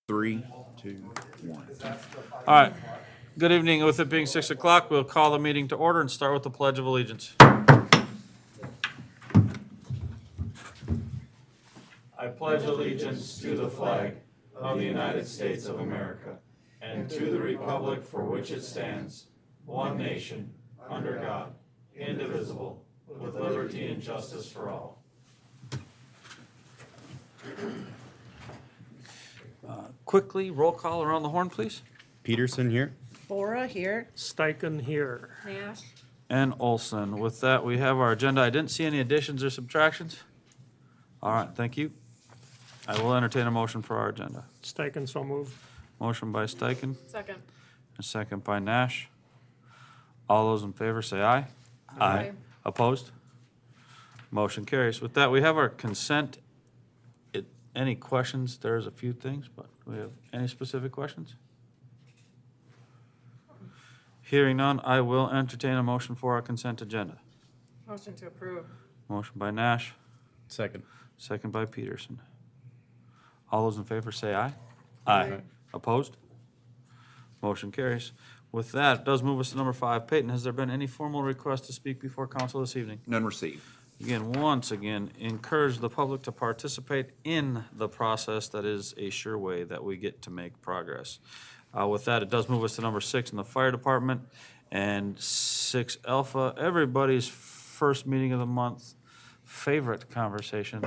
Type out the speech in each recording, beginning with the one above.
3, 2, 1. All right. Good evening. With it being 6 o'clock, we'll call the meeting to order and start with the Pledge of Allegiance. I pledge allegiance to the flag of the United States of America and to the republic for which it stands, one nation, under God, indivisible, with liberty and justice for all. Quickly, roll call around the horn, please. Peterson here. Bora here. Steichen here. Nash. And Olson. With that, we have our agenda. I didn't see any additions or subtractions. All right, thank you. I will entertain a motion for our agenda. Steichen, so moved. Motion by Steichen, Second. a second by Nash. All those in favor say aye. Aye. Opposed? Motion carries. With that, we have our consent. Any questions? There's a few things, but do we have any specific questions? Hearing none, I will entertain a motion for our consent agenda. Motion to approve. Motion by Nash, Second. second by Peterson. All those in favor say aye. Aye. Opposed? Motion carries. With that, it does move us to number 5. Peyton, has there been any formal request to speak before council this evening? None received. Once again, encourage the public to participate in the process. That is a sure way that we get to make progress. With that, it does move us to number 6 in the fire department and 6 Alpha, everybody's first meeting of the month, favorite conversation,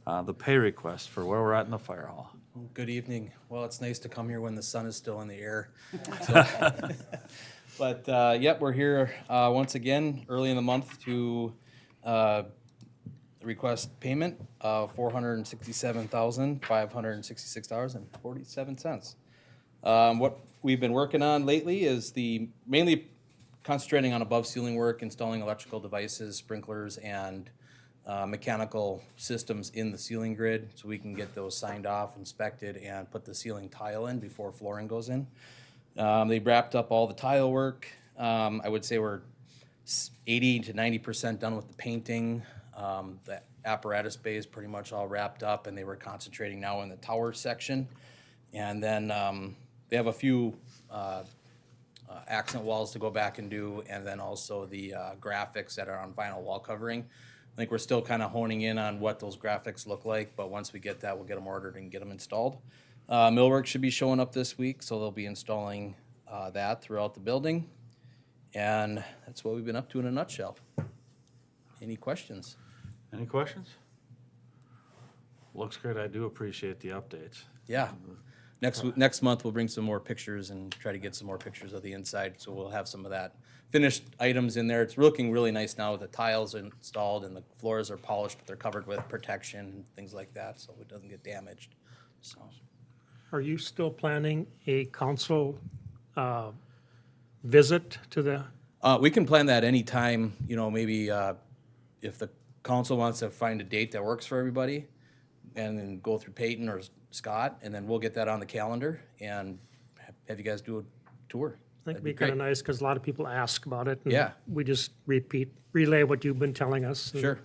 the pay request for where we're at in the fire hall. Good evening. Well, it's nice to come here when the sun is still in the air. So- But, yep, we're here once again, early in the month to request payment of $467,566.47. What we've been working on lately is mainly concentrating on above ceiling work, installing electrical devices, sprinklers, and mechanical systems in the ceiling grid, so we can get those signed off, inspected, and put the ceiling tile in before flooring goes in. They wrapped up all the tile work. I would say we're 80 to 90% done with the painting. The apparatus bay is pretty much all wrapped up, and they were concentrating now in the tower section. And then they have a few accent walls to go back and do, and then also the graphics that are on vinyl wall covering. I think we're still kind of honing in on what those graphics look like, but once we get that, we'll get them ordered and get them installed. Millwork should be showing up this week, so they'll be installing that throughout the building. And that's what we've been up to in a nutshell. Any questions? Any questions? Looks great. I do appreciate the updates. Yeah. Next month, we'll bring some more pictures and try to get some more pictures of the inside, so we'll have some of that finished items in there. It's looking really nice now. The tiles are installed and the floors are polished, but they're covered with protection and things like that, so it doesn't get damaged. So, Are you still planning a council visit to the, we can plan that anytime, maybe if the council wants to find a date that works for everybody, and then go through Peyton or Scott, and then we'll get that on the calendar and have you guys do a tour. I think it'd That'd be be kind of great. nice, because a lot of people ask about it. And Yeah. we just relay what you've been telling us. and- Sure.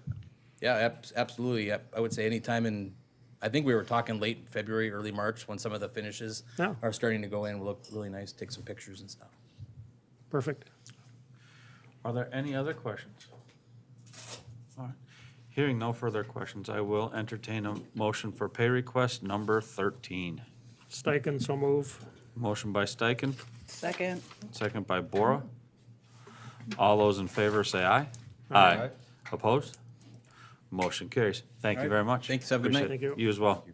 Yeah, absolutely. I would say anytime I think we were talking late February, early March, when some of the finishes Yeah. are starting to go in, will look really nice, take some pictures and stuff. Perfect. Are there any other questions? All right. Hearing no further questions, I will entertain a motion for pay request number 13. Steichen, so move. Motion by Steichen, Second. second by Bora. All those in favor say aye. Aye. Opposed? Motion carries. Thank you very much. Thanks. Have a good night. Appreciate it. Thank you. You as well.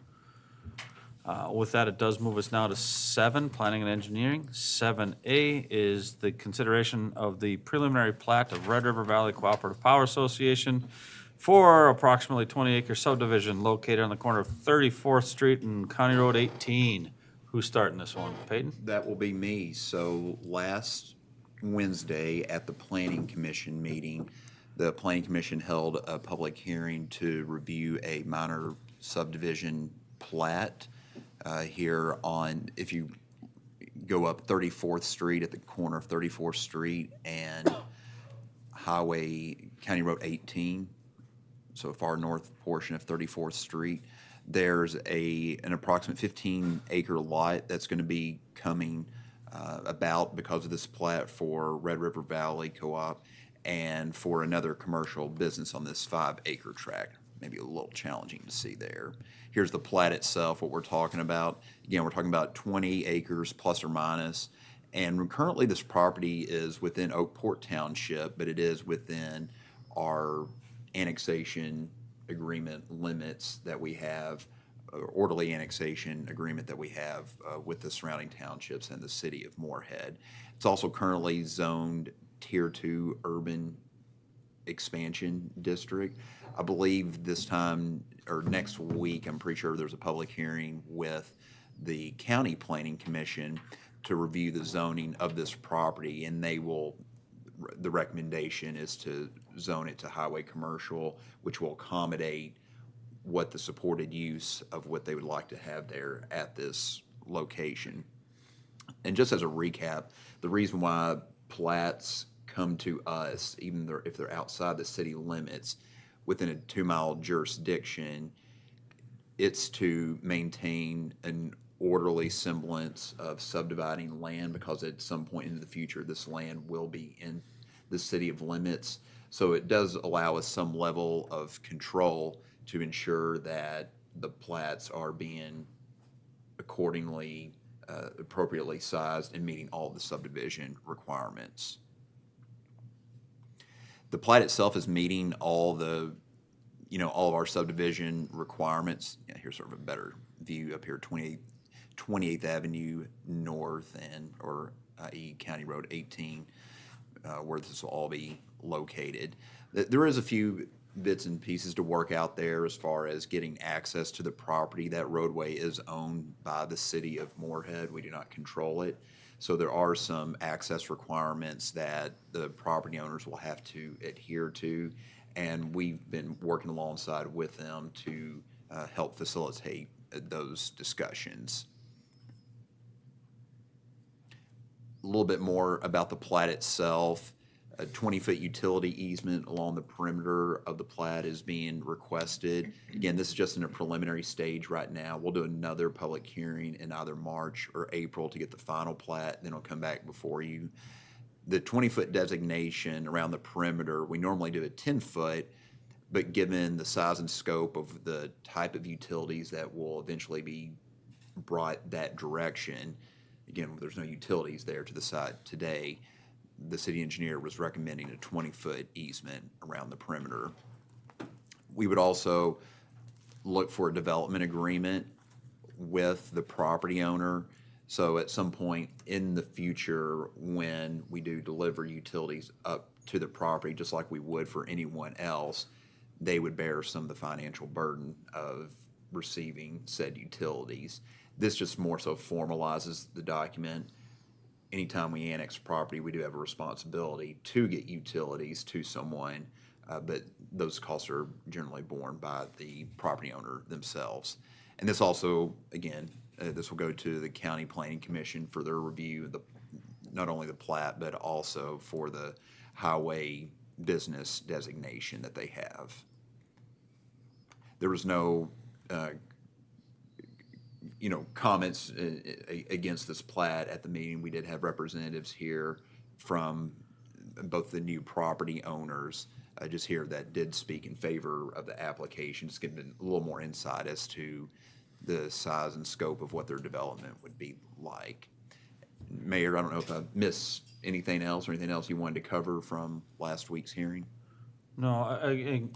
With that, it does move us now to 7, Planning and Engineering. 7A is the consideration of the preliminary plat of Red River Valley Cooperative Power Association for approximately 20-acre subdivision located on the corner of 34th Street and County Road 18. Who's starting this one? Peyton? That will be me. So last Wednesday at the Planning Commission meeting, the Planning Commission held a public hearing to review a minor subdivision plat here on, if you go up 34th Street at the corner of 34th Street and County Road 18, so far north portion of 34th Street. There's an approximate 15-acre lot that's going to be coming about because of this plat for Red River Valley Co-op and for another commercial business on this 5-acre tract. Maybe a little challenging to see there. Here's the plat itself, what we're talking about. Again, we're talking about 20 acres plus or minus. And currently this property is within Oakport Township, but it is within our annexation agreement limits that we have, orderly annexation agreement that we have with the surrounding townships and the city of Moorhead. It's also currently zoned Tier 2 urban expansion district. I believe this time, or next week, I'm pretty sure there's a public hearing with the County Planning Commission to review the zoning of this property, and the recommendation is to zone it to highway commercial, which will accommodate what the supported use of what they would like to have there at this location. And just as a recap, the reason why plats come to us, even if they're outside the city limits, within a 2-mile jurisdiction, it's to maintain an orderly semblance of subdividing land, because at some point in the future, this land will be in the city of limits. So it does allow us some level of control to ensure that the plats are being accordingly, appropriately sized and meeting all the subdivision requirements. The plat itself is meeting all of our subdivision requirements. Yeah, here's sort of a better view up here, 28th Avenue North or i.e. County Road 18, where this will all be located. There is a few bits and pieces to work out there as far as getting access to the property. That roadway is owned by the city of Moorhead. We do not control it. So there are some access requirements that the property owners will have to adhere to, and we've been working alongside with them to help facilitate those discussions. A little bit more about the plat itself. A 20-foot utility easement along the perimeter of the plat is being requested. Again, this is just in a preliminary stage right now. We'll do another public hearing in either March or April to get the final plat, then it'll come back before you. The 20-foot designation around the perimeter, we normally do a 10-foot, but given the size and scope of the type of utilities that will eventually be brought that direction, again, there's no utilities there to the side today, the city engineer was recommending a 20-foot easement around the perimeter. We would also look for a development agreement with the property owner. So at some point in the future, when we do deliver utilities up to the property, just like we would for anyone else, they would bear some of the financial burden of receiving said utilities. This just more so formalizes the document. Anytime we annex property, we do have a responsibility to get utilities to someone, but those costs are generally borne by the property owner themselves. And this also, again, this will go to the County Planning Commission for their review of not only the plat, but also for the highway business designation that they have. There was no comments against this plat at the meeting. We did have representatives here from both the new property owners just here that did speak in favor of the application, just giving a little more insight as to the size and scope of what their development would be like. Mayor, I don't know if I missed anything else or anything else you wanted to cover from last week's hearing. No,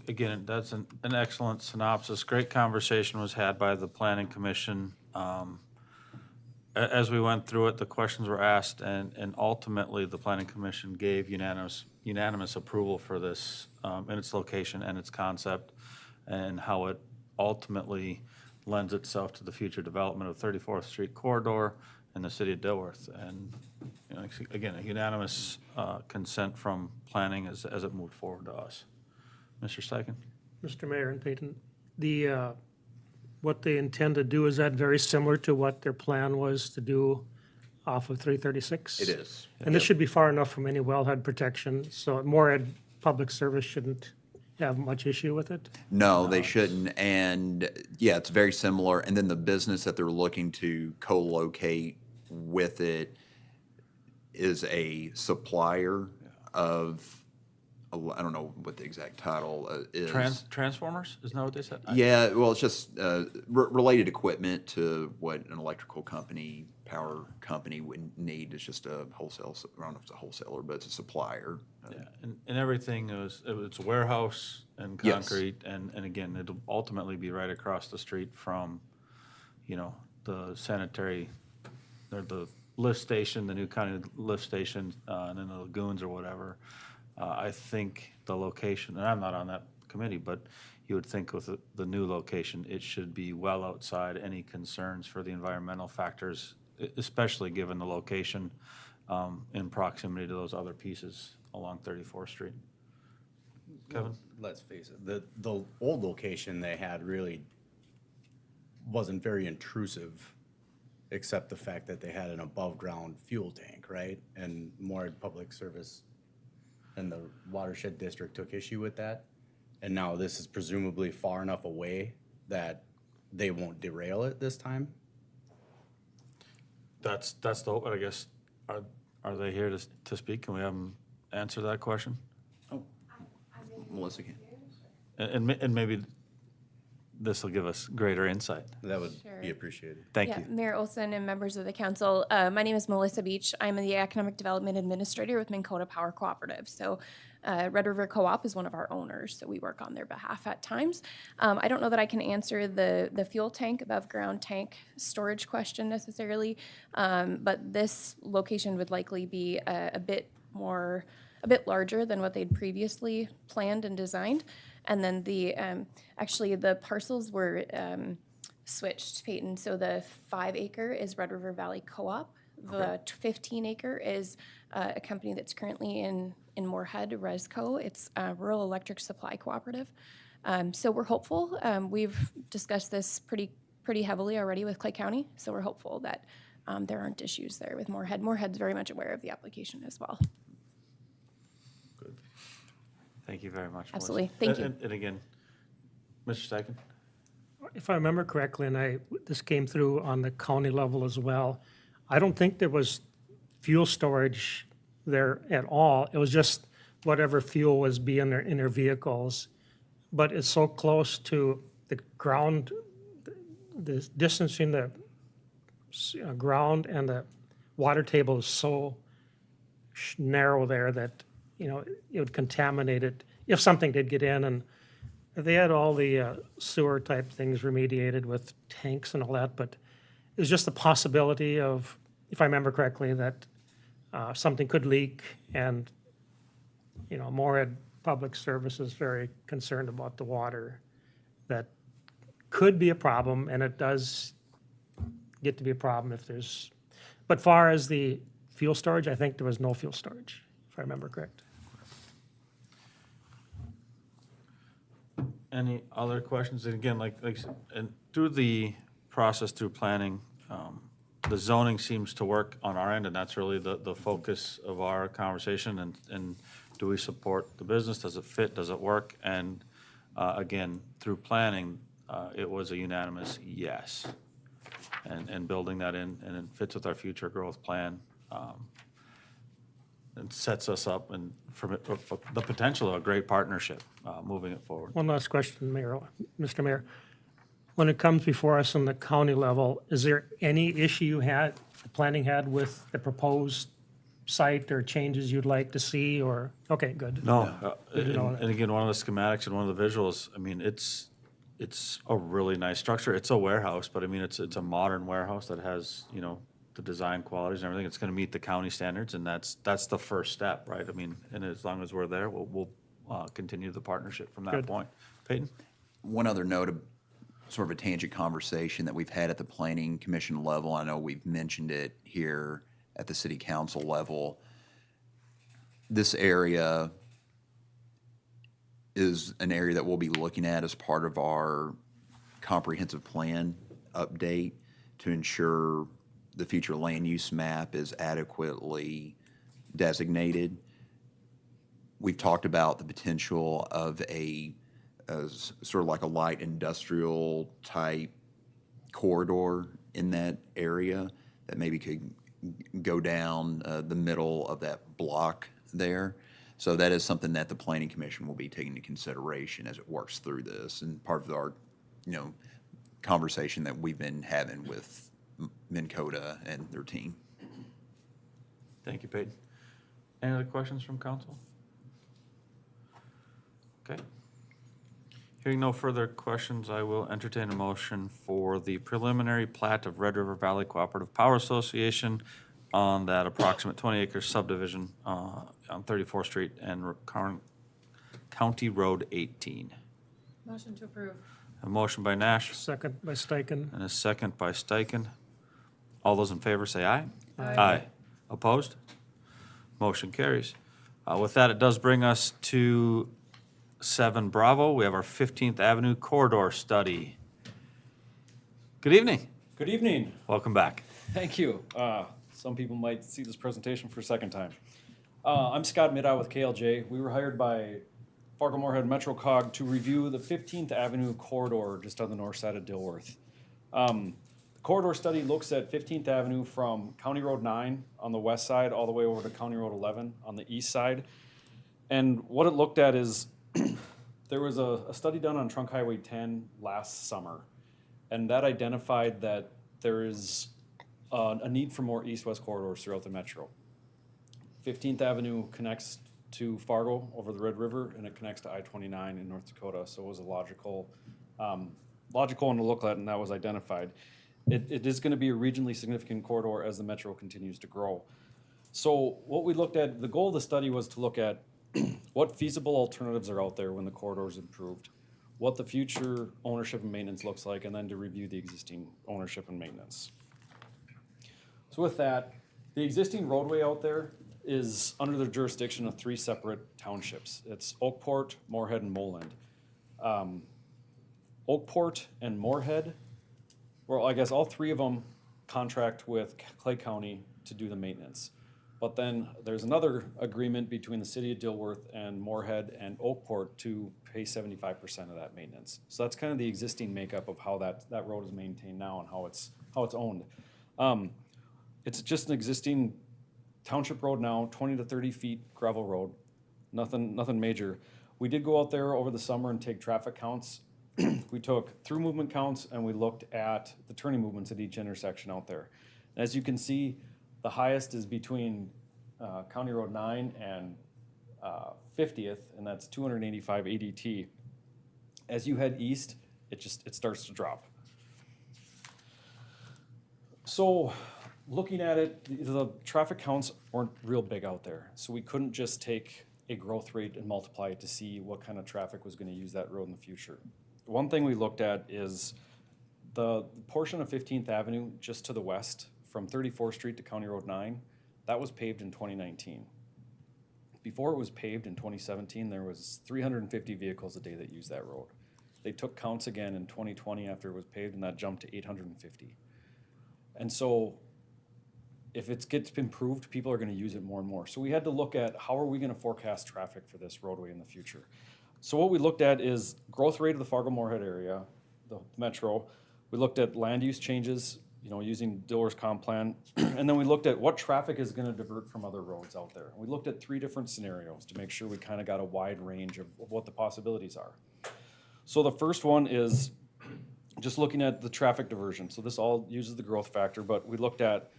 again, that's an excellent synopsis. Great conversation was had by the Planning Commission. As we went through it, the questions were asked, and ultimately, the Planning Commission gave unanimous approval for this in its location and its concept, and how it ultimately lends itself to the future development of 34th Street corridor in the city of Dilworth. And again, a unanimous consent from planning as it moved forward to us. Mr. Steichen? Mr. Mayor and Peyton, what they intend to do, is that very similar to what their plan was to do off of 336? It is. And this should be far enough from any wellhead protection, so Moorhead Public Service shouldn't have much issue with it? No, they shouldn't. And yeah, it's very similar. And then the business that they're looking to co-locate with it is a supplier of, I don't know what the exact title is. Transformers, isn't that what they said? Yeah, well, it's just related equipment to what an electrical company, power company would need. It's just a wholesale, I don't know if it's a wholesaler, but it's a supplier. Yeah, and everything it's a warehouse and Yes. concrete, and again, it'll ultimately be right across the street from, the sanitary, or the lift station, the new kind of lift station, and then the lagoons or whatever. I think the location, and I'm not on that committee, but you would think with the new location, it should be well outside any concerns for the environmental factors, especially given the location in proximity to those other pieces along 34th Street. Kevin? Let's face it, the old location they had really wasn't very intrusive, except the fact that they had an above-ground fuel tank, right? And more public service and the watershed district took issue with that. And now this is presumably far enough away that they won't derail it this time. That's the hope, I guess. Are they here to speak? Can we have them answer that question? Melissa can. And maybe this will give us greater insight. That would Sure. be appreciated. Thank Yeah, you. Mayor Olson and members of the council, my name is Melissa Beach. I'm the Economic Development Administrator with Minn-Kota Power Cooperative. So Red River Co-op is one of our owners, so we work on their behalf at times. I don't know that I can answer the fuel tank, above ground tank storage question necessarily, but this location would likely be a bit larger than what they'd previously planned and designed. And then actually the parcels were switched, Peyton. So the 5 acre is Red River Valley Co-op. The 15 acre is a company that's currently in Moorhead, Resco. It's a Rural Electric Supply Cooperative. So we're hopeful. We've discussed this pretty heavily already with Clay County. So we're hopeful that there aren't issues there with Moorhead. Moorhead's very much aware of the application as well. Thank you very much, Melissa. Absolutely. Thank you. And again, Mr. Steichen? If I remember correctly, and this came through on the county level as well, I don't think there was fuel storage there at all. It was just whatever fuel was being in their vehicles. But it's so close to the ground, the distance between the ground and the water table is so narrow there that, it would contaminate it if something did get in. And they had all the sewer type things remediated with tanks and all that, but it was just the possibility of, if I remember correctly, that something could leak. And, Moorhead Public Service is very concerned about the water. That could be a problem, and it does get to be a problem if there's, but far as the fuel storage, I think there was no fuel storage, if I remember correct. Any other questions? And again, like I said, and through the process, through planning, the zoning seems to work on our end, and that's really the focus of our conversation. And do we support the business? Does it fit? Does it work? And again, through planning, it was a unanimous yes. And building that in, and it fits with our future growth plan. And sets us up and for the potential of a great partnership moving it forward. One last question, Mr. Mayor. When it comes before us on the county level, is there any issue the planning had with the proposed site or changes you'd like to see, or, okay, good. No, Good to know that. and again, one of the schematics and one of the visuals, I mean, it's a really nice structure. It's a warehouse, but I mean, it's a modern warehouse that has, the design qualities and everything. It's gonna meet the county standards, and that's the first step, right? I mean, and as long as we're there, we'll continue the partnership from that Good. point. Peyton? One other note, sort of a tangent conversation that we've had at the Planning Commission level. I know we've mentioned it here at the City Council level. This area is an area that we'll be looking at as part of our comprehensive plan update to ensure the future land use map is adequately designated. We've talked about the potential of sort of like a light industrial type corridor in that area that maybe could go down the middle of that block there. So that is something that the Planning Commission will be taking into consideration as it works through this, and part of our, conversation that we've been having with Minn Kota and their team. Thank you, Peyton. Any other questions from council? Okay. Hearing no further questions, I will entertain a motion for the preliminary plat of Red River Valley Cooperative Power Association on that approximate 20-acre subdivision on 34th Street and County Road 18. Motion to approve. A motion by Nash Second by Steichen. and a second by Steichen. All those in favor say aye. Aye. Opposed? Motion carries. With that, it does bring us to 7 Bravo. We have our 15th Avenue corridor study. Good evening. Good evening. Welcome back. Thank you. Some people might see this presentation for a second time. I'm Scott Middow with KLJ. We were hired by Fargo-Moorhead MetroCog to review the 15th Avenue corridor just on the north side of Dilworth. The corridor study looks at 15th Avenue from County Road 9 on the west side all the way over to County Road 11 on the east side. And what it looked at is there was a study done on Trunk Highway 10 last summer, and that identified that there is a need for more east-west corridors throughout the metro. 15th Avenue connects to Fargo over the Red River, and it connects to I-29 in North Dakota, so it was a logical one to look at, and that was identified. It is gonna be a regionally significant corridor as the metro continues to grow. So what we looked at, the goal of the study was to look at what feasible alternatives are out there when the corridor is improved, what the future ownership and maintenance looks like, and then to review the existing ownership and maintenance. So with that, the existing roadway out there is under the jurisdiction of 3 separate townships. It's Oakport, Moorhead, and Moreland. Oakport and Moorhead, well, I guess all 3 of them contract with Clay County to do the maintenance. But then there's another agreement between the city of Dilworth and Moorhead and Oakport to pay 75% of that maintenance. So that's kind of the existing makeup of how that road is maintained now and how it's owned. It's just an existing township road now, 20 to 30 feet gravel road, nothing major. We did go out there over the summer and take traffic counts. We took through movement counts and we looked at the turning movements at each intersection out there. As you can see, the highest is between County Road 9 and 50th, and that's 285 ADT. As you head east, it starts to drop. So looking at it, the traffic counts weren't real big out there. So we couldn't just take a growth rate and multiply it to see what kind of traffic was gonna use that road in the future. One thing we looked at is the portion of 15th Avenue just to the west from 34th Street to County Road 9, that was paved in 2019. Before it was paved in 2017, there was 350 vehicles a day that used that road. They took counts again in 2020 after it was paved, and that jumped to 850. And so if it gets improved, people are gonna use it more and more. So we had to look at how are we gonna forecast traffic for this roadway in the future. So what we looked at is growth rate of the Fargo-Moorhead area, the metro. We looked at land use changes, using Dilworth's comp plan. And then we looked at what traffic is gonna divert from other roads out there. And we looked at 3 different scenarios to make sure we kind of got a wide range of what the possibilities are. So the first one is just looking at the traffic diversion. So this all uses the growth factor, but we looked at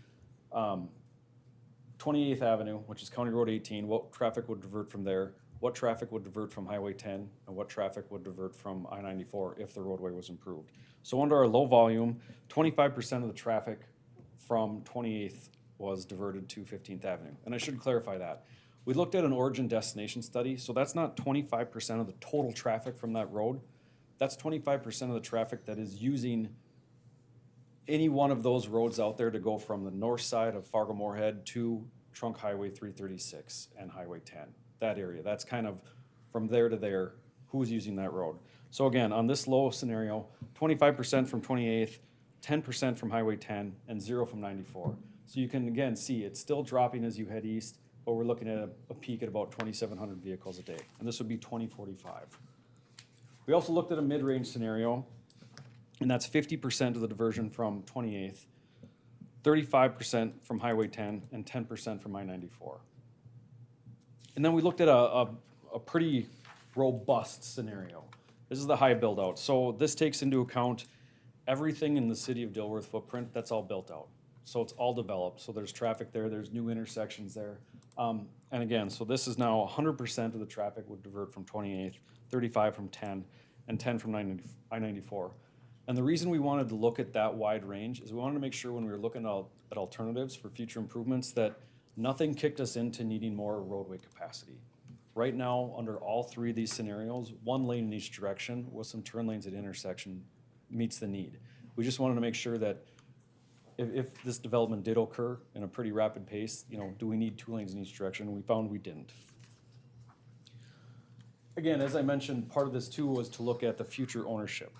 28th Avenue, which is County Road 18, what traffic would divert from there, what traffic would divert from Highway 10, and what traffic would divert from I-94 if the roadway was improved. So under our low volume, 25% of the traffic from 28th was diverted to 15th Avenue. And I should clarify that. We looked at an origin destination study, so that's not 25% of the total traffic from that road. That's 25% of the traffic that is using any one of those roads out there to go from the north side of Fargo-Moorhead to Trunk Highway 336 and Highway 10. That area, that's kind of from there to there, who's using that road. So again, on this low scenario, 25% from 28th, 10% from Highway 10, and 0 from 94. So you can again see it's still dropping as you head east, but we're looking at a peak at about 2,700 vehicles a day, and this would be 2045. We also looked at a mid-range scenario, and that's 50% of the diversion from 28th, 35% from Highway 10, and 10% from I-94. And then we looked at a pretty robust scenario. This is the high build-out. So this takes into account everything in the city of Dilworth footprint, that's all built out. So it's all developed. So there's traffic there, there's new intersections there. And again, so this is now 100% of the traffic would divert from 28th, 35 from 10, and 10 from I-94. And the reason we wanted to look at that wide range is we wanted to make sure when we were looking at alternatives for future improvements that nothing kicked us into needing more roadway capacity. Right now, under all three of these scenarios, one lane in each direction with some turn lanes at intersection meets the need. We just wanted to make sure that if this development did occur in a pretty rapid pace, do we need 2 lanes in each direction? We found we didn't. Again, as I mentioned, part of this too was to look at the future ownership.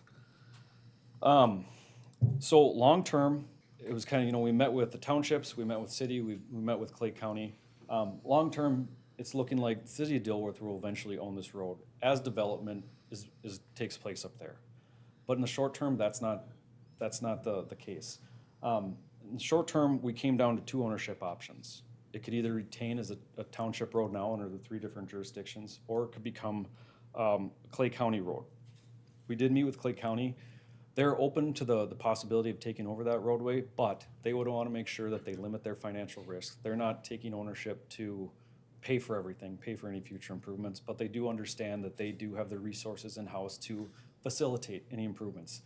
So long-term, it was kind of, we met with the townships, we met with city, we met with Clay County. Long-term, it's looking like the city of Dilworth will eventually own this road as development takes place up there. But in the short term, that's not the case. In the short term, we came down to 2 ownership options. It could either retain as a township road now under the 3 different jurisdictions, or it could become a Clay County road. We did meet with Clay County. They're open to the possibility of taking over that roadway, but they would want to make sure that they limit their financial risk. They're not taking ownership to pay for everything, pay for any future improvements, but they do understand that they do have the resources in-house to facilitate any improvements.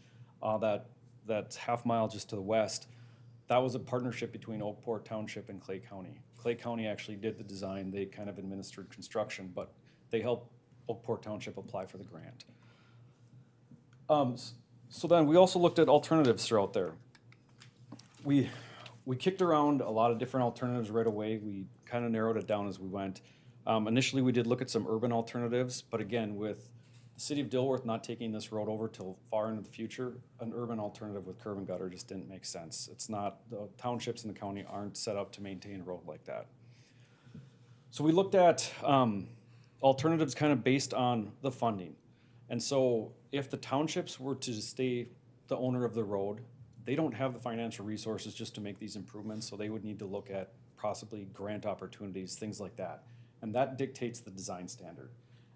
That half mile just to the west, that was a partnership between Oakport Township and Clay County. Clay County actually did the design, they kind of administered construction, but they helped Oakport Township apply for the grant. So then we also looked at alternatives throughout there. We kicked around a lot of different alternatives right away. We kind of narrowed it down as we went. Initially, we did look at some urban alternatives, but again, with the city of Dilworth not taking this road over till far into the future, an urban alternative with curb and gutter just didn't make sense. It's not, the townships in the county aren't set up to maintain a road like that. So we looked at alternatives kind of based on the funding. And so if the townships were to stay the owner of the road, they don't have the financial resources just to make these improvements, so they would need to look at possibly grant opportunities, things like that. And that dictates the design standard.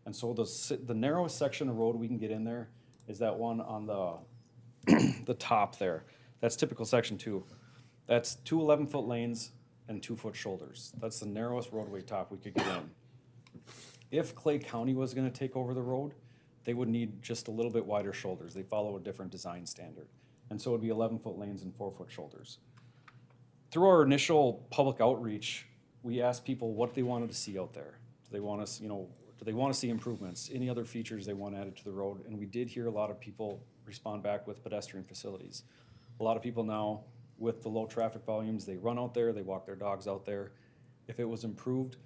And so the narrowest section of road we can get in there is that one on the top there. That's typical section 2. That's 2 11-foot lanes and 2-foot shoulders. That's the narrowest roadway top we could get in. If Clay County was gonna take over the road, they would need just a little bit wider shoulders. They follow a different design standard. And so it'd be 11-foot lanes and 4-foot shoulders. Through our initial public outreach, we asked people what they wanted to see out there. Do they want us, do they want to see improvements? Any other features they want added to the road? And we did hear a lot of people respond back with pedestrian facilities. A lot of people now, with the low traffic volumes, they run out there, they walk their dogs out there. If it was improved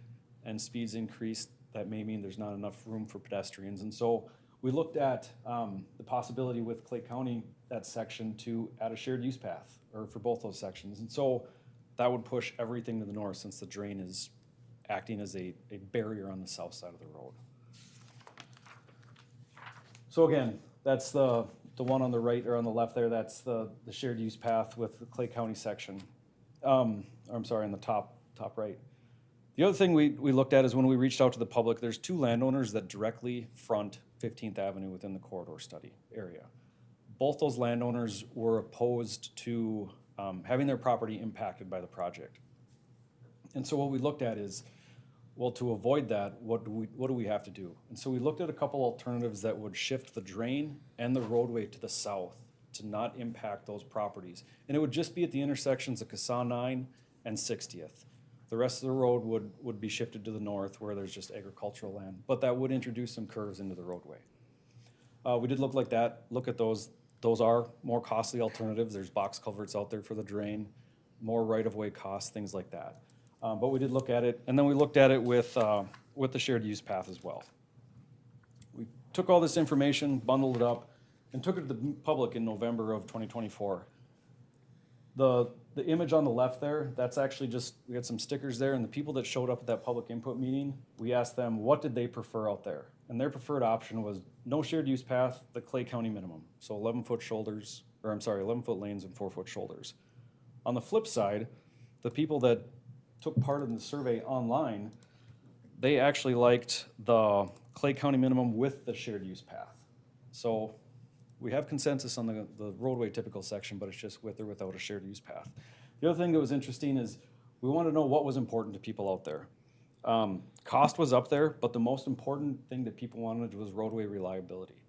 and speeds increased, that may mean there's not enough room for pedestrians. And so we looked at the possibility with Clay County, that section, to add a shared use path, or for both those sections. And so that would push everything to the north, since the drain is acting as a barrier on the south side of the road. So again, that's the one on the right or on the left there, that's the shared use path with the Clay County section. I'm sorry, on the top right. The other thing we looked at is when we reached out to the public, there's 2 landowners that directly front 15th Avenue within the corridor study area. Both those landowners were opposed to having their property impacted by the project. And so what we looked at is, well, to avoid that, what do we have to do? And so we looked at a couple alternatives that would shift the drain and the roadway to the south to not impact those properties. And it would just be at the intersections of Casa 9 and 60th. The rest of the road would be shifted to the north where there's just agricultural land, but that would introduce some curves into the roadway. We did look at those. Those are more costly alternatives. There's box culverts out there for the drain, more right-of-way costs, things like that. But we did look at it, and then we looked at it with the shared use path as well. We took all this information, bundled it up, and took it to the public in November of 2024. The the image on the left there, that's actually just, we had some stickers there, and the people that showed up at that public input meeting, we asked them, what did they prefer out there? And their preferred option was no shared use path, the Clay County minimum. So 11-foot shoulders, or I'm sorry, 11-foot lanes and 4-foot shoulders. On the flip side, the people that took part in the survey online, they actually liked the Clay County minimum with the shared use path. So we have consensus on the roadway typical section, but it's just with or without a shared use path. The other thing that was interesting is we wanted to know what was important to people out there. Cost was up there, but the most important thing that people wanted was roadway reliability.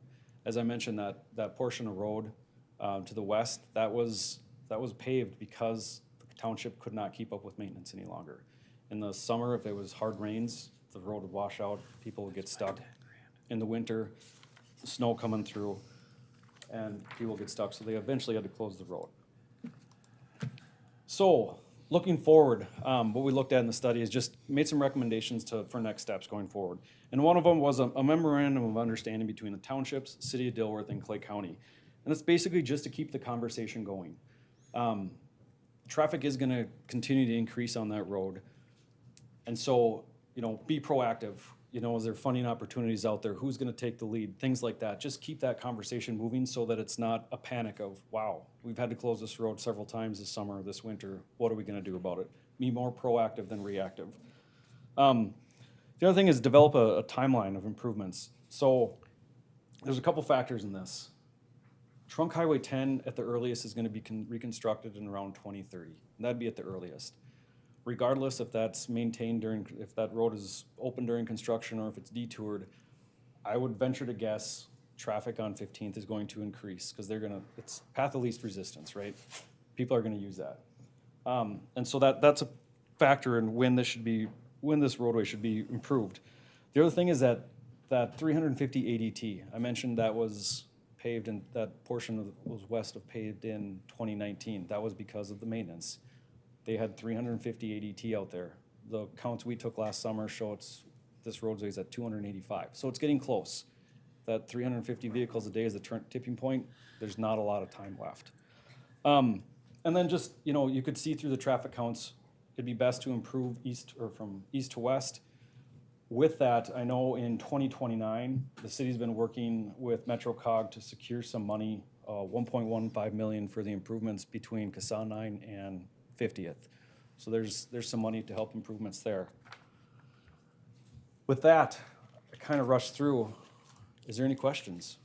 As I mentioned, that portion of road to the west, that was paved because the township could not keep up with maintenance any longer. In the summer, if it was hard rains, the road would wash out, people would get stuck. In the winter, snow coming through, and people get stuck, so they eventually had to close the road. So, looking forward, what we looked at in the study is just made some recommendations for next steps going forward. And one of them was a memorandum of understanding between the townships, City of Dilworth, and Clay County. And it's basically just to keep the conversation going. Traffic is gonna continue to increase on that road. And so, be proactive. Is there funding opportunities out there? Who's gonna take the lead? Things like that. Just keep that conversation moving so that it's not a panic of, wow, we've had to close this road several times this summer, this winter. What are we gonna do about it? Be more proactive than reactive. The other thing is develop a timeline of improvements. So there's a couple factors in this. Trunk Highway 10 at the earliest is gonna be reconstructed in around 2030. And that'd be at the earliest. Regardless if that's maintained if that road is open during construction or if it's detoured, I would venture to guess traffic on 15th is going to increase because it's path of least resistance, right? People are gonna use that. And so that's a factor in when this roadway should be improved. The other thing is that 350 ADT, I mentioned that was paved and that portion was west of paved in 2019. That was because of the maintenance. They had 350 ADT out there. The counts we took last summer show this roadway is at 285. So it's getting close. That 350 vehicles a day is the tipping point. There's not a lot of time left. And then just, you could see through the traffic counts, it'd be best to improve from east to west. With that, I know in 2029, the city's been working with MetroCog to secure some money, $1.15 million for the improvements between CASA 9 and 50th. So there's some money to help improvements there. With that, I kind of rushed through. Is there any questions?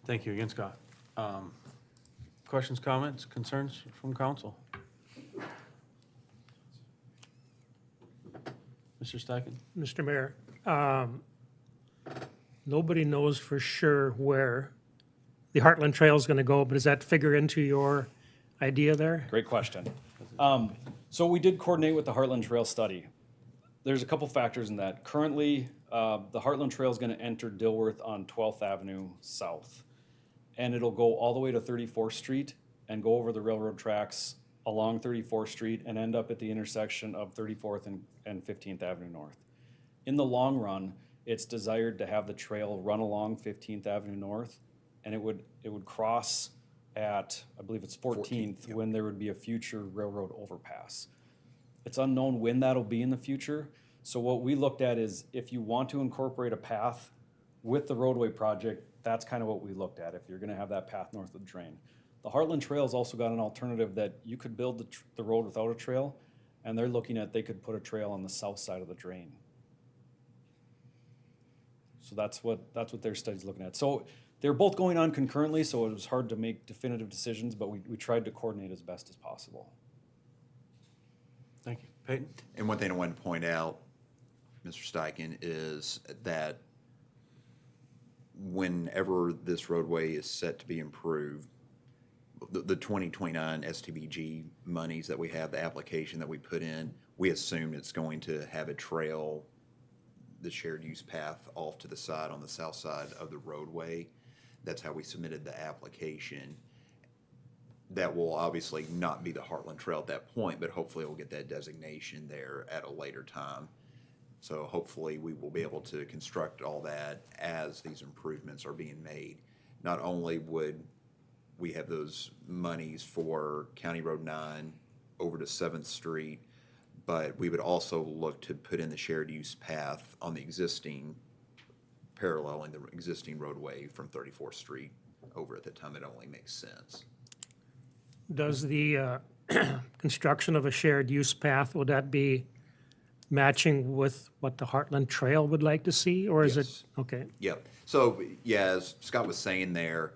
Thank you again, Scott. Questions, comments, concerns from council? Mr. Steichen? Mr. Mayor, nobody knows for sure where the Heartland Trail is going to go, but does that figure into your idea there? Great question. So we did coordinate with the Heartland Trail study. There's a couple factors in that. Currently, the Heartland Trail is going to enter Dilworth on 12th Avenue South. And it'll go all the way to 34th Street and go over the railroad tracks along 34th Street and end up at the intersection of 34th and 15th Avenue North. In the long run, it's desired to have the trail run along 15th Avenue North, and it would cross at, I believe it's 14th, when there would be a future railroad overpass. It's unknown when that'll be in the future. So what we looked at is if you want to incorporate a path with the roadway project, that's kind of what we looked at, if you're gonna have that path north of the drain. The Heartland Trail's also got an alternative that you could build the road without a trail, and they're looking at, they could put a trail on the south side of the drain. So that's what their study's looking at. So they're both going on concurrently, so it was hard to make definitive decisions, but we tried to coordinate as best as possible. Thank you. Peyton? And one thing I wanted to point out, Mr. Steichen, is that whenever this roadway is set to be improved, the 2029 STBG monies that we have, the application that we put in, we assume it's going to have a trail, the shared use path off to the side on the south side of the roadway. That's how we submitted the application. That will obviously not be the Heartland Trail at that point, but hopefully we'll get that designation there at a later time. So hopefully we will be able to construct all that as these improvements are being made. Not only would we have those monies for County Road 9 over to 7th Street, but we would also look to put in the shared use path on the existing, paralleling the existing roadway from 34th Street over at the time. It only makes sense. Does the construction of a shared use path, would that be matching with what the Heartland Trail would like to see, or is it? Yes. Okay, Yep. So, yeah, as Scott was saying there,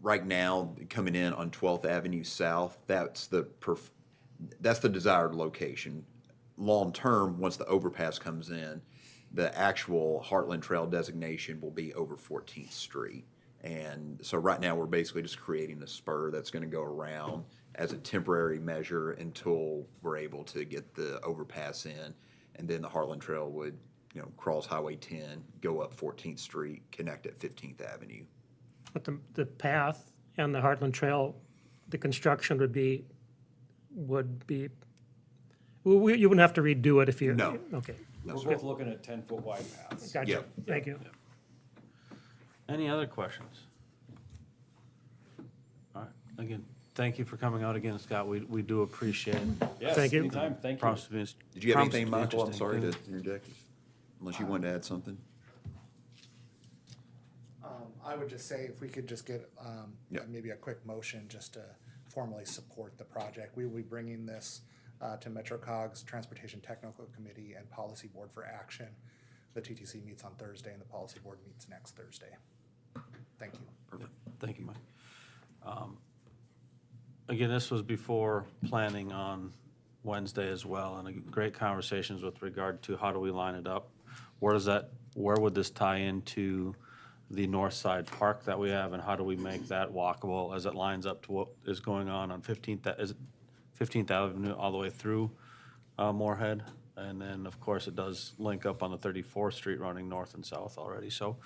right now, coming in on 12th Avenue South, that's the desired location. Long-term, once the overpass comes in, the actual Heartland Trail designation will be over 14th Street. And so right now, we're basically just creating a spur that's going to go around as a temporary measure until we're able to get the overpass in. And then the Heartland Trail would, cross Highway 10, go up 14th Street, connect at 15th Avenue. but the path and the Heartland Trail, the construction would be, well, you wouldn't have to redo it if you. No. Okay, We're both looking at 10-foot wide paths. gotcha, Yep. thank you. Any other questions? All right, again, thank you for coming out again, Scott. We do appreciate it. Yes, Thank you. anytime, thank you. Promise to be- Did you have promise anything, to be Michael? I'm interesting. sorry to interject, unless you wanted to add something. I would just say if we could just get Yeah. maybe a quick motion just to formally support the project. We will be bringing this to MetroCog's Transportation Technical Committee and Policy Board for action. The TTC meets on Thursday and the Policy Board meets next Thursday. Thank you. Thank you, Mike. Again, this was before planning on Wednesday as well, and great conversations with regard to how do we line it up? Where would this tie into the north side park that we have, and how do we make that walkable as it lines up to what is going on 15th, is it 15th Avenue all the way through Moorhead? And then, of course, it does link up on the 34th Street running north and south already. So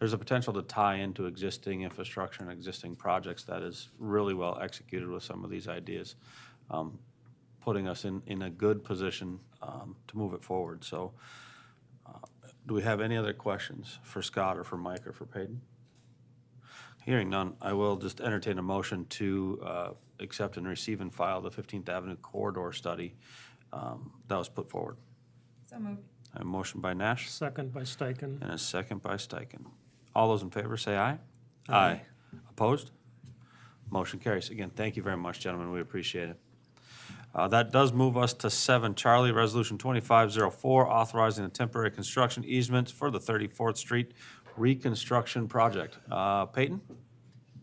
there's a potential to tie into existing infrastructure and existing projects that is really well executed with some of these ideas, putting us in a good position to move it forward. So do we have any other questions for Scott or for Mike or for Peyton? Hearing none, I will just entertain a motion to accept and receive and file the 15th Avenue corridor study that was put forward. So moved. A motion by Nash Second by Steichen. and a second by Steichen. All those in favor say aye. Aye. Opposed? Motion carries. Again, thank you very much, gentlemen. We appreciate it. That does move us to 7, Charlie, Resolution 2504, authorizing a temporary construction easement for the 34th Street reconstruction project. Peyton?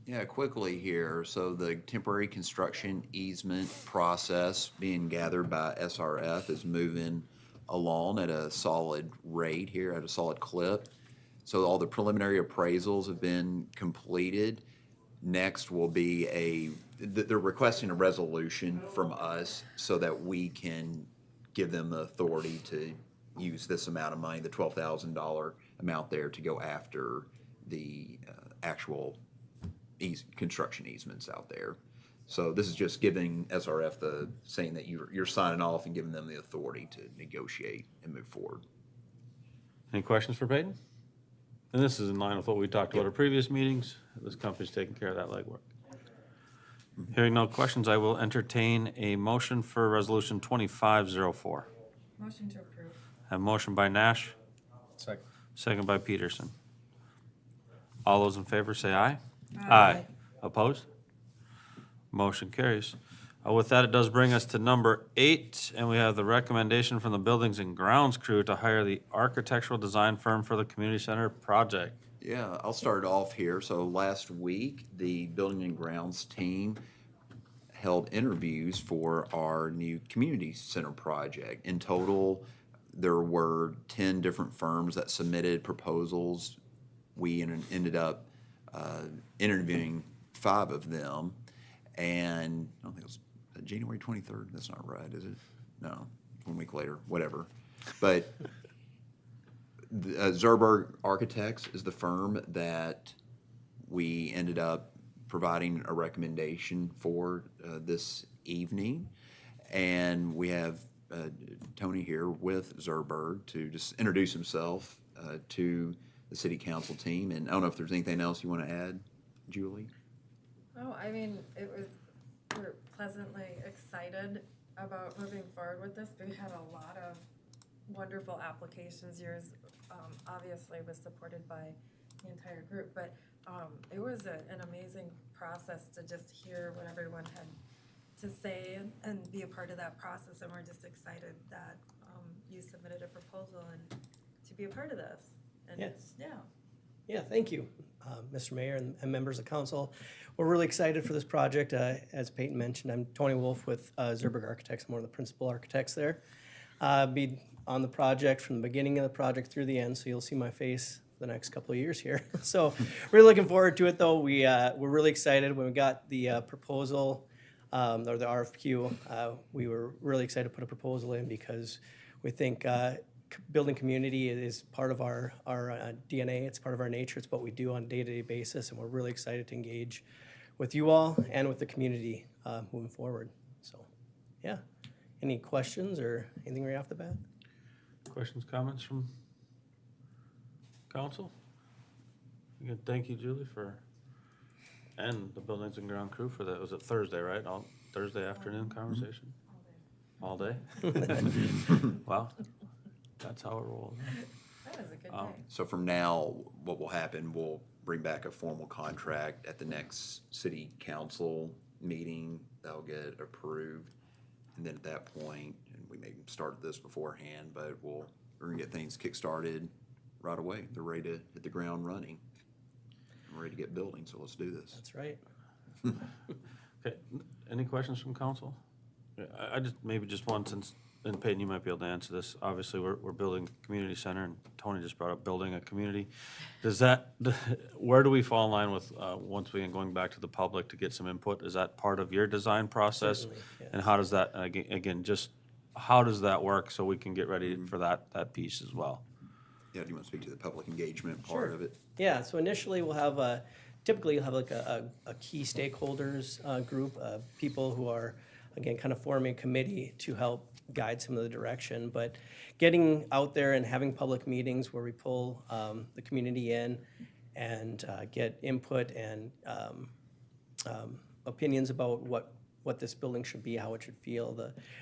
Yeah, quickly here. So the temporary construction easement process being gathered by SRF is moving along at a solid rate here, at a solid clip. So all the preliminary appraisals have been completed. Next will be they're requesting a resolution from us so that we can give them the authority to use this amount of money, the $12,000 amount there, to go after the actual construction easements out there. So this is just giving SRF saying that you're signing off and giving them the authority to negotiate and move forward. Any questions for Peyton? And this is in line with what we talked about at previous meetings. This company's taking care of that legwork. Hearing no questions, I will entertain a motion for Resolution 2504. Motion to approve. Have a motion by Nash, Second. second by Peterson. All those in favor say aye. Aye. Opposed? Motion carries. With that, it does bring us to number 8, and we have the recommendation from the Buildings and Grounds crew to hire the architectural design firm for the community center project. Yeah, I'll start off here. So last week, the Building and Grounds team held interviews for our new community center project. In total, there were 10 different firms that submitted proposals. We ended up interviewing 5 of them, and I don't think it was January 23rd. That's not right, is it? No, 1 week later, whatever. But Zerberg Architects is the firm that we ended up providing a recommendation for this evening. And we have Tony here with Zerberg to just introduce himself to the city council team. And I don't know if there's anything else you want to add, Julie? Oh, I mean, we're pleasantly excited about moving forward with this. We had a lot of wonderful applications. Yours, obviously was supported by the entire group, but, it was an amazing process to just hear what everyone had to say and be a part of that process. And we're just excited that, you submitted a proposal and to be a part of this. And Yes. Yeah. Yeah, thank you, Mr. Mayor and members of council. We're really excited for this project. As Peyton mentioned, I'm Tony Wolf with Zerberg Architects. I'm one of the principal architects there. Be on the project from the beginning of the project through the end, so you'll see my face the next couple of years here. So really looking forward to it, though. We're really excited when we got the proposal or the RFQ. We were really excited to put a proposal in because we think building community is part of our DNA. It's part of our nature. It's what we do on a day-to-day basis, and we're really excited to engage with you all and with the community moving forward. So, yeah. Any questions or anything right off the bat? Questions, comments from council? Again, thank you, Julie, and the Buildings and Ground crew for that. Was it Thursday, right? All Thursday afternoon conversation? All day? Wow, that's how it rolls. That was a good Oh. day. So from now, what will happen, we'll bring back a formal contract at the next city council meeting. That'll get approved. And then at that point, and we may start this beforehand, but we're gonna get things kick-started right away. They're ready to hit the ground running. I'm ready to get building, so let's do this. That's right. Okay, any questions from council? Yeah, I just, maybe just one, since, and Peyton, you might be able to answer this. Obviously, we're building a community center, and Tony just brought up building a community. Does that, where do we fall in line with, once we, going back to the public to get some input? Is that part of your design process? Certainly, yes. And how does that, again, just, how does that work so we can get ready for that piece as well? Yeah, do you want to speak to the public engagement part Sure. of it? Yeah, so initially we'll have typically you'll have like a key stakeholders group of people who are, again, kind of forming a committee to help guide some of the direction. But getting out there and having public meetings where we pull the community in and get input and opinions about what this building should be, how it should feel,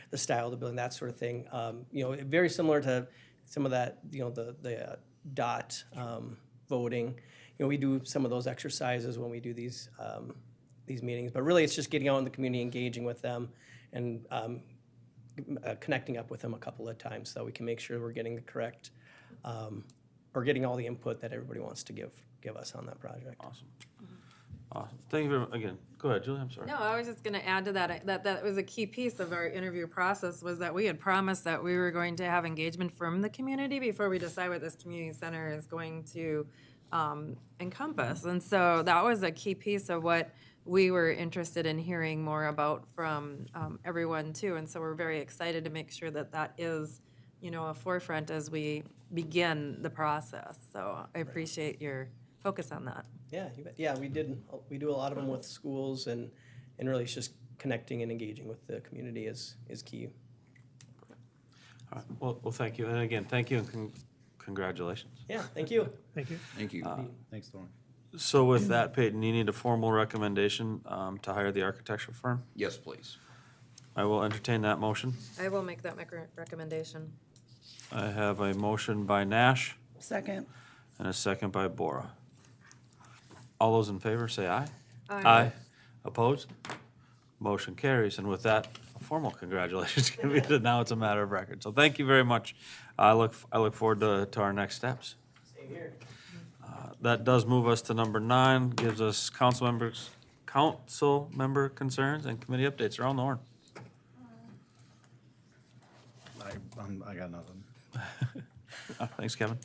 the style of the building, that sort of thing. You know, very similar to some of that, you know, the dot voting. You know, we do some of those exercises when we do these meetings, but really it's just getting out in the community, engaging with them, and connecting up with them a couple of times so that we can make sure we're getting the correct, or getting all the input that everybody wants to give us on that project. Awesome. Awesome. Thank you very much. Again, go ahead, Julie, I'm sorry. No, I was just gonna add to that, that was a key piece of our interview process, was that we had promised that we were going to have engagement from the community before we decide what this community center is going to encompass. And so that was a key piece of what we were interested in hearing more about from everyone too. And so we're very excited to make sure that that is, you know, a forefront as we begin the process. So I appreciate your focus on that. Yeah, you bet. Yeah, we do a lot of them with schools, and really it's just connecting and engaging with the community is key. All right. Well, thank you. And again, thank you and congratulations. Yeah, thank you. Thank you. Thank you. Thanks, Thorne. So with that, Peyton, you need a formal recommendation to hire the architectural firm? Yes, please. I will entertain that motion. I will make that recommendation. I have a motion by Nash Second. and a second by Bora. All those in favor, say aye. Aye. Opposed? Motion carries. And with that, a formal congratulations. Now it's a matter of record. So thank you very much. I look forward to our next steps. Same here. That does move us to number 9, gives us council member concerns and committee updates around the horn. I got nothing. Thanks, Kevin.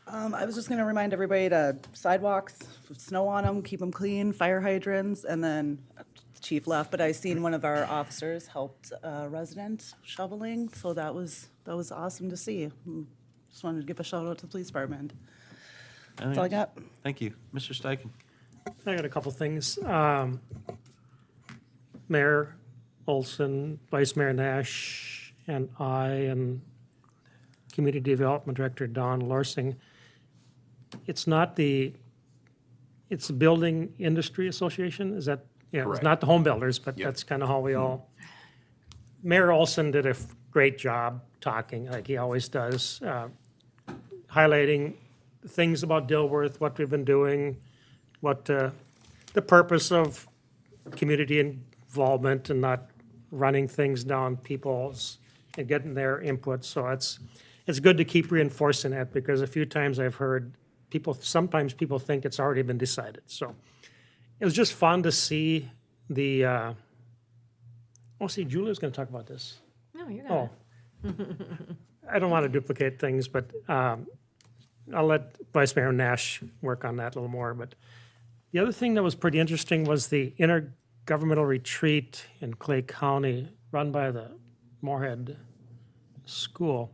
I was just gonna remind everybody to sidewalks, snow on them, keep them clean, fire hydrants, and then Chief left, but I seen one of our officers helped a resident shoveling, so that was awesome to see. Just wanted to give a shout out to the police department. That's all I got. Thank you. Mr. Steichen. I got a couple things. Mayor Olson, Vice Mayor Nash, and I, and Community Development Director Don Lorsing. It's the Building Industry Association, is that You know, it's Correct. not the home builders, but Yep. that's kind of how we all. Mayor Olson did a great job talking, like he always does, highlighting things about Dilworth, what we've been doing, what the purpose of community involvement and not running things down people's and getting their input. So it's good to keep reinforcing that because a few times I've heard sometimes people think it's already been decided. So it was just fun to see the, see, Julia's going to talk about this. No, you got Oh. it. I don't want to duplicate things, but I'll let Vice Mayor Nash work on that a little more. But the other thing that was pretty interesting was the intergovernmental retreat in Clay County run by the Moorhead School.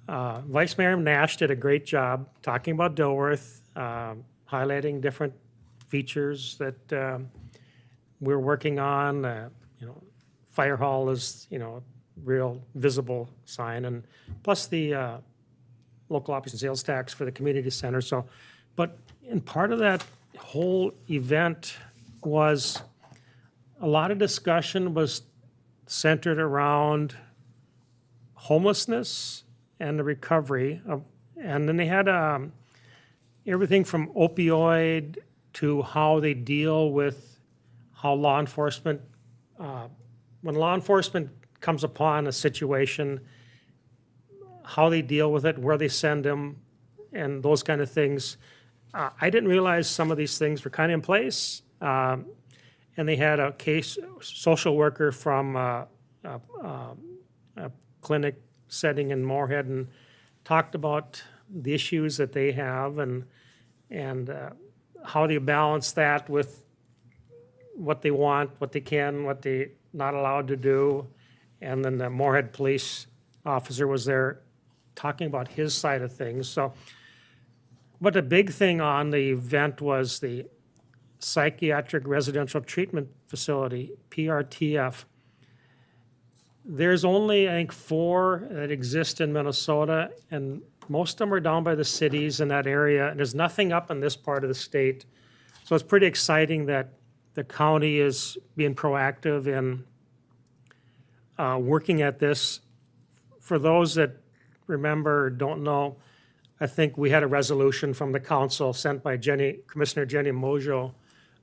Vice Mayor Nash did a great job talking about Dilworth, highlighting different features that we're working on. You know, fire hall is, you know, real visible sign, and plus the local option sales tax for the community center. So, but in part of that whole event was a lot of discussion was centered around homelessness and the recovery of, and then they had everything from opioid to how they deal with how law enforcement, when law enforcement comes upon a situation, how they deal with it, where they send them, and those kind of things. I didn't realize some of these things were kind of in place. And they had a social worker from a clinic setting in Moorhead and talked about the issues that they have and how they balance that with what they want, what they can, what they not allowed to do. And then the Moorhead police officer was there talking about his side of things. So, but the big thing on the event was the Psychiatric Residential Treatment Facility, PRTF. There's only, I think, 4 that exist in Minnesota, and most of them are down by the cities in that area. And there's nothing up in this part of the state. So it's pretty exciting that the county is being proactive in working at this. For those that remember or don't know, I think we had a resolution from the council sent by Commissioner Jenny Mojo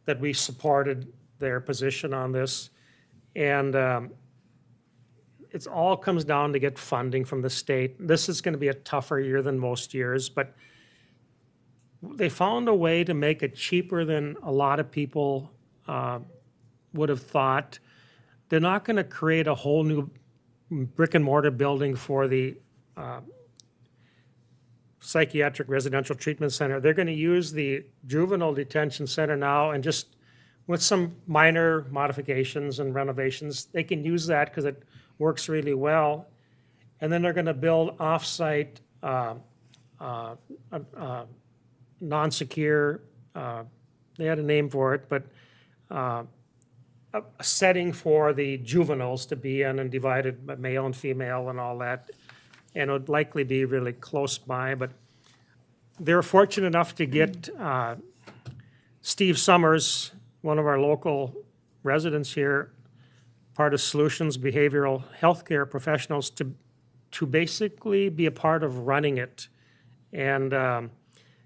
that we supported their position on this. And it all comes down to get funding from the state. This is going to be a tougher year than most years, but they found a way to make it cheaper than a lot of people would have thought. They're not going to create a whole new brick and mortar building for the Psychiatric Residential Treatment Center. They're going to use the juvenile detention center now, and just with some minor modifications and renovations, they can use that because it works really well. And then they're going to build off-site non-secure, they had a name for it, but a setting for the juveniles to be in and divided by male and female and all that. And it would likely be really close by, but they were fortunate enough to get Steve Summers, one of our local residents here, part of Solutions Behavioral Healthcare Professionals, to basically be a part of running it. And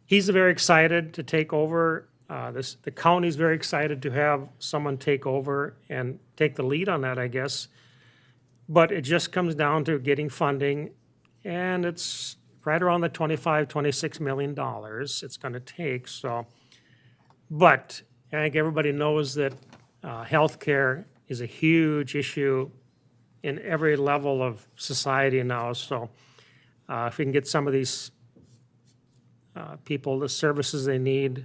he's very excited to take over. The county's very excited to have someone take over and take the lead on that, I guess. But it just comes down to getting funding, and it's right around the $26 million it's going to take. So, but I think everybody knows that healthcare is a huge issue in every level of society now. So if we can get some of these people the services they need,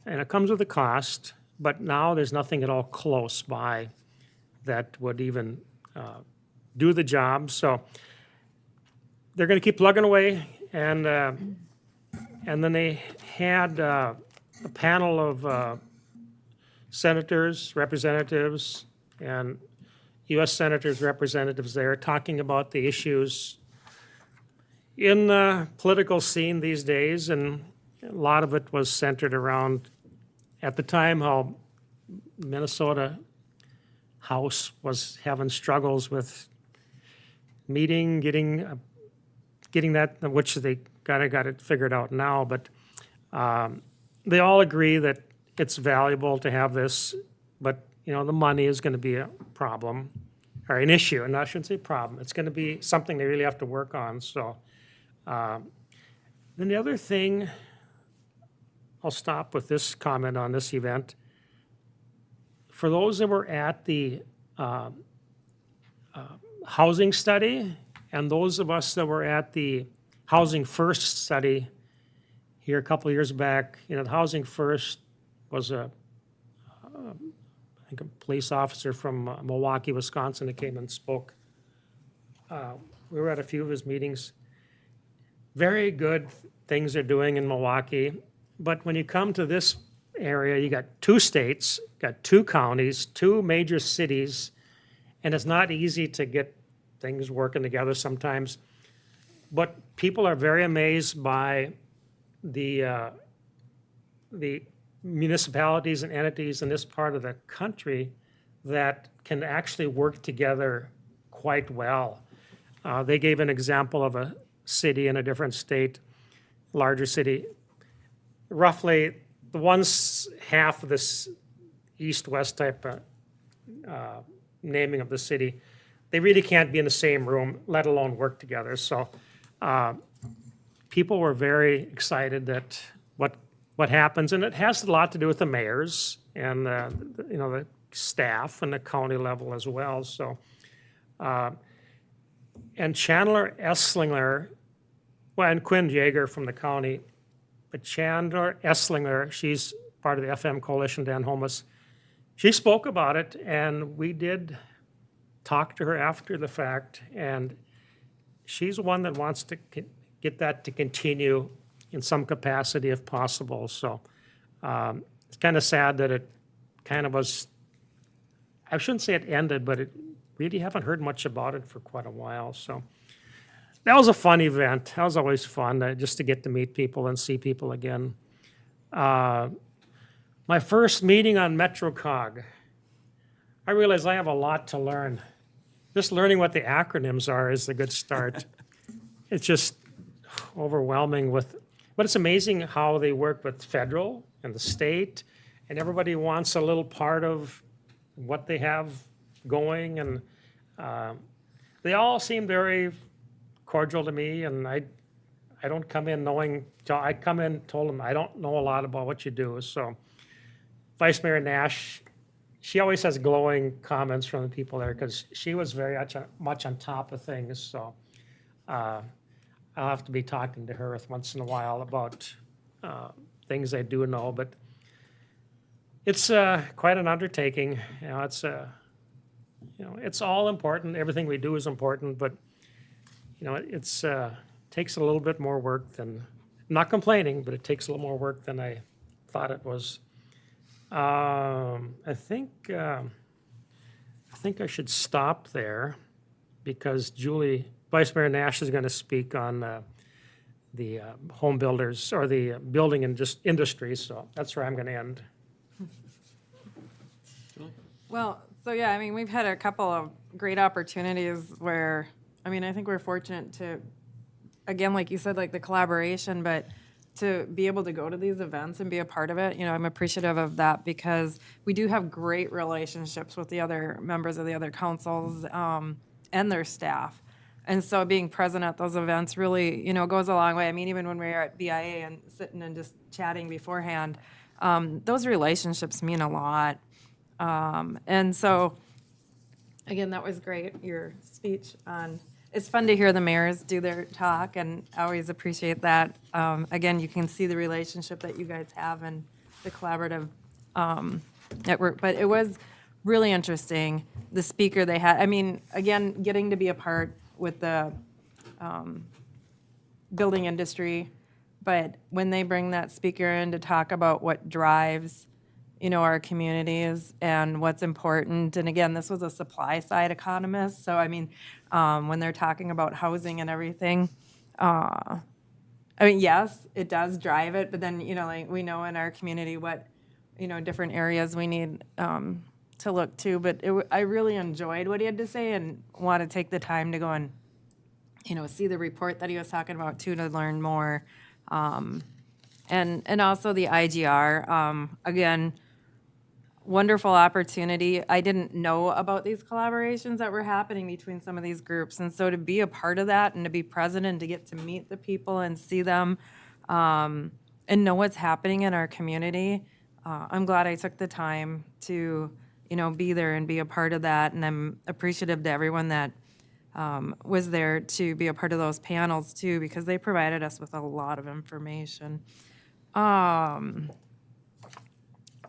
and it comes with a cost, but now there's nothing at all close by that would even do the job. So they're going to keep plugging away, and then they had a panel of senators, representatives, and U.S. senators, representatives there talking about the issues in the political scene these days, and a lot of it was centered around, at the time, how Minnesota House was having struggles with getting that, which they got it figured out now, but they all agree that it's valuable to have this, but, the money is gonna be a problem, or an issue, and I shouldn't say problem, it's gonna be something they really have to work on, so. Then the other thing, I'll stop with this comment on this event. For those that were at the housing study, and those of us that were at the Housing First study here a couple of years back, the Housing First was I think a police officer from Milwaukee, Wisconsin that came and spoke. We were at a few of his meetings. Very good things they're doing in Milwaukee, but when you come to this area, you got 2 states, got 2 counties, 2 major cities, and it's not easy to get things working together sometimes. But people are very amazed by the municipalities and entities in this part of the country that can actually work together quite well. They gave an example of a city in a different state, larger city. Roughly, the half of this east-west type of naming of the city, they really can't be in the same room, let alone work together. So people were very excited that what happens, and it has a lot to do with the mayors and the staff and the county level as well. So and Chandler Esslinger, and Quinn Jaeger from the county, but Chandler Esslinger, she's part of the FM Coalition, Dan Homeless. She spoke about it, and we did talk to her after the fact, and she's one that wants to get that to continue in some capacity if possible. So it's kind of sad that it kind of was, I shouldn't say it ended, but it really haven't heard much about it for quite a while. So that was a fun event. That was always fun, just to get to meet people and see people again. My first meeting on MetroCog, I realized I have a lot to learn. Just learning what the acronyms are is a good start. It's just overwhelming but it's amazing how they work with federal and the state, and everybody wants a little part of what they have going, and they all seem very cordial to me, and I don't come in knowing, I come in, told them I don't know a lot about what you do. So Vice Mayor Nash, she always has glowing comments from the people there because she was very much on top of things. So I'll have to be talking to her once in a while about things I do know, but it's quite an undertaking. It's all important. Everything we do is important, but it's takes a little bit more work than, I'm not complaining, but it takes a little more work than I thought it was. I think I should stop there because Vice Mayor Nash is going to speak on the home builders or the building and just industry. So that's where I'm going to end. Well, so yeah, we've had a couple of great opportunities where, I think we're fortunate to, again, like you said, like the collaboration, but to be able to go to these events and be a part of it, I'm appreciative of that because we do have great relationships with the other members of the other councils and their staff. And so being present at those events really, goes a long way. Even when we were at BIA and sitting and just chatting beforehand, those relationships mean a lot. And so, again, that was great, your speech on, it's fun to hear the mayors do their talk, and I always appreciate that. Again, you can see the relationship that you guys have and the collaborative network, but it was really interesting, the speaker they had. Again, getting to be a part with the building industry, but when they bring that speaker in to talk about what drives our communities and what's important. And again, this was a supply side economist. So, when they're talking about housing and everything, yes, it does drive it. But then, like we know in our community what, different areas we need to look to. But I really enjoyed what he had to say and want to take the time to go and, see the report that he was talking about too, to learn more. And also the IGR, again, wonderful opportunity. I didn't know about these collaborations that were happening between some of these groups. And so to be a part of that and to be present and to get to meet the people and see them and know what's happening in our community, I'm glad I took the time to, be there and be a part of that. And I'm appreciative to everyone that was there to be a part of those panels too, because they provided us with a lot of information.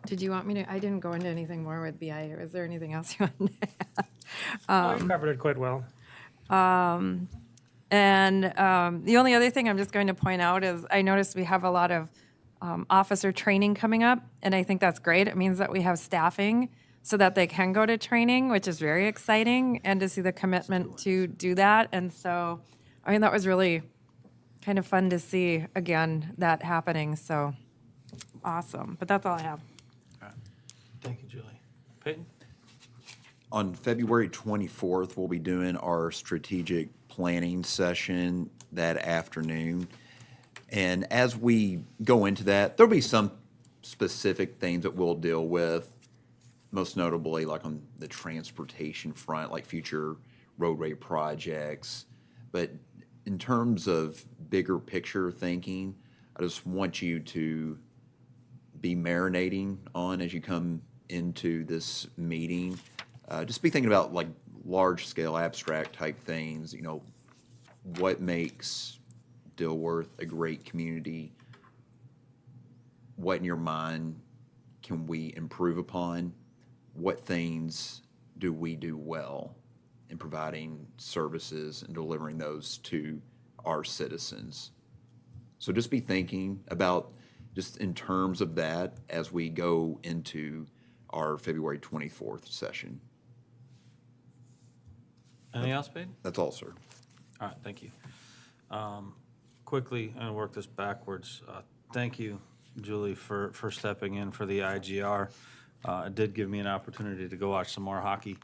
Did you want me to, I didn't go into anything more with BI, or is there anything else you wanted to add? You covered it quite well. And the only other thing I'm just going to point out is I noticed we have a lot of officer training coming up, and I think that's great. It means that we have staffing so that they can go to training, which is very exciting, and to see the commitment to do that. And so, that was really kind of fun to see, again, that happening. So awesome. But that's all I have. Thank you, Julie. Peyton? On February 24th, we'll be doing our strategic planning session that afternoon. And as we go into that, there'll be some specific things that we'll deal with, most notably like on the transportation front, like future roadway projects. But in terms of bigger picture thinking, I just want you to be marinating on as you come into this meeting. Just be thinking about like large scale abstract type things, what makes Dilworth a great community? What in your mind can we improve upon? What things do we do well in providing services and delivering those to our citizens? So just be thinking about just in terms of that as we go into our February 24th session. Anything else, Peyton? That's all, sir. All right, thank you. Quickly, I'm gonna work this backwards. Thank you, Julie, for stepping in for the IGR. It did give me an opportunity to go watch some more hockey,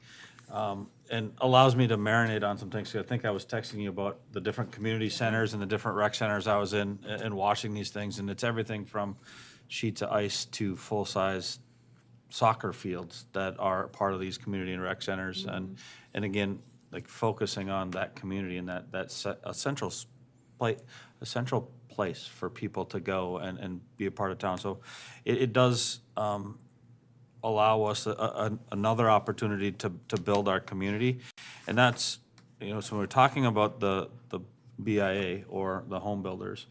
and allows me to marinate on some things. I think I was texting you about the different community centers and the different rec centers I was in and watching these things, and it's everything from sheets of ice to full-size soccer fields that are part of these community and rec centers. And again, like focusing on that community and a central place for people to go and be a part of town. So it does allow us another opportunity to build our community. And that's, so when we're talking about the BIA or the home builders,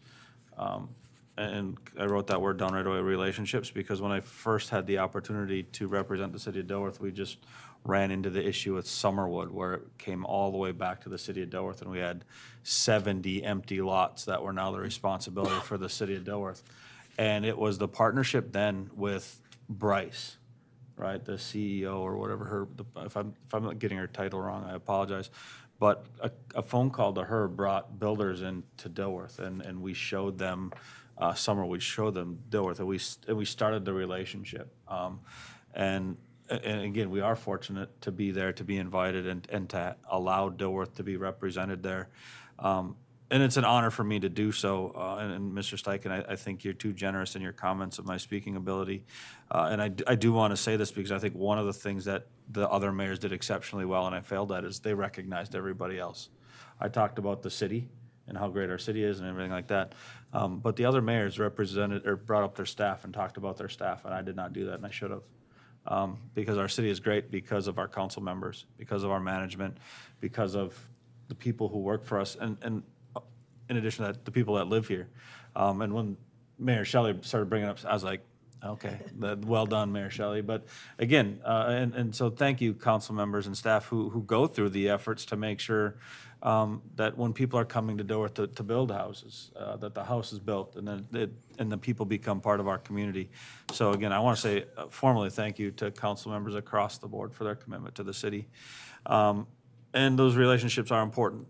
and I wrote that word down right away, relationships, because when I first had the opportunity to represent the city of Dilworth, we just ran into the issue with Summerwood, where it came all the way back to the city of Dilworth, and we had 70 empty lots that were now the responsibility for the city of Dilworth. And it was the partnership then with Bryce, right, the CEO or whatever if I'm not getting her title wrong, I apologize. But a phone call to her brought builders into Dilworth, and we showed them we showed them Dilworth, and we started the relationship. And again, we are fortunate to be there, to be invited, and to allow Dilworth to be represented there. And it's an honor for me to do so. And Mr. Steichen, I think you're too generous in your comments of my speaking ability. And I do want to say this because I think one of the things that the other mayors did exceptionally well, and I failed at, is they recognized everybody else. I talked about the city and how great our city is and everything like that. But the other mayors represented or brought up their staff and talked about their staff, and I did not do that, and I should have. Because our city is great because of our council members, because of our management, because of the people who work for us, and in addition to that, the people that live here. And when Mayor Shelley started bringing up, I was like, okay, well done, Mayor Shelley. But again, and so thank you, council members and staff who go through the efforts to make sure that when people are coming to Dilworth to build houses, that the house is built and then the people become part of our community. So again, I want to say formally thank you to council members across the board for their commitment to the city. And those relationships are important.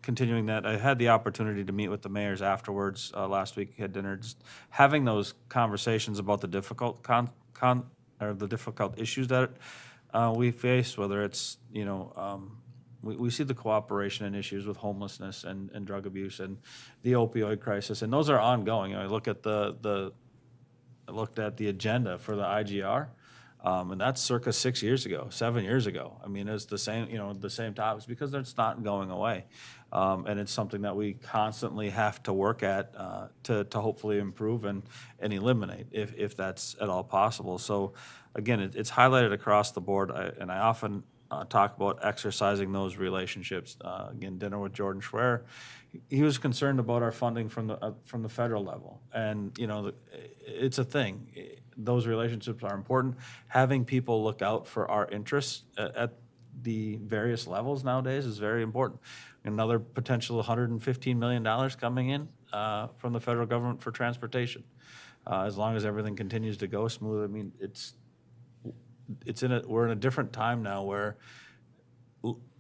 Continuing that, I had the opportunity to meet with the mayors afterwards last week. Had dinner, just having those conversations about the difficult the difficult issues that we face. Whether it's we see the cooperation and issues with homelessness and drug abuse and the opioid crisis, and those are ongoing. I look at I looked at the agenda for the IGR. And that's circa 7 years ago. I mean, it's the same, the same topics because it's not going away. And it's something that we constantly have to work at to hopefully improve and eliminate if that's at all possible. So again, it's highlighted across the board. And I often talk about exercising those relationships. Again, dinner with Jordan Schwer, he was concerned about our funding from the federal level. And, it's a thing. Those relationships are important. Having people look out for our interests at the various levels nowadays is very important. Another potential $115 million coming in from the federal government for transportation. As long as everything continues to go smooth, I mean, we're in a different time now where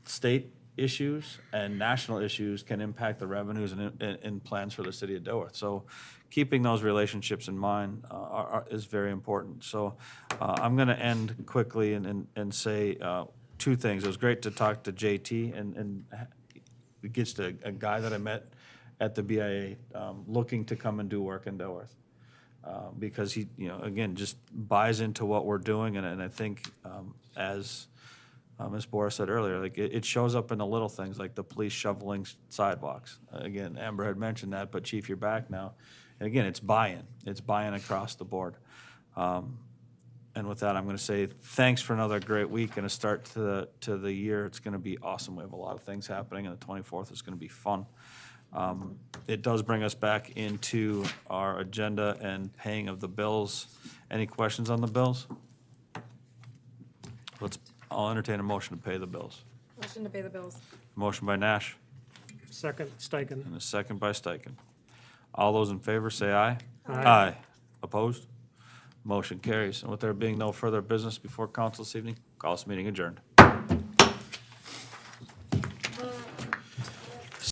state issues and national issues can impact the revenues and plans for the city of Dilworth. So keeping those relationships in mind is very important. So I'm going to end quickly and say two things. It was great to talk to JT, and it gets to a guy that I met at the BIA looking to come and do work in Dilworth. Because he, again, just buys into what we're doing, and I think as Ms. Boris said earlier, like it shows up in the little things, like the police shoveling sidewalks. Again, Amber had mentioned that, but Chief, you're back now. And again, it's buy-in. It's buy-in across the board. And with that, I'm going to say thanks for another great week and a start to the year. It's going to be awesome. We have a lot of things happening, and the 24th is going to be fun. It does bring us back into our agenda and paying of the bills. Any questions on the bills? I'll entertain a motion to pay the bills. Motion to pay the bills. Motion by Nash Second, Steichen. and a second by Steichen. All those in favor say aye. Aye. Opposed? Motion carries. And with there being no further business before council this evening, call this meeting adjourned.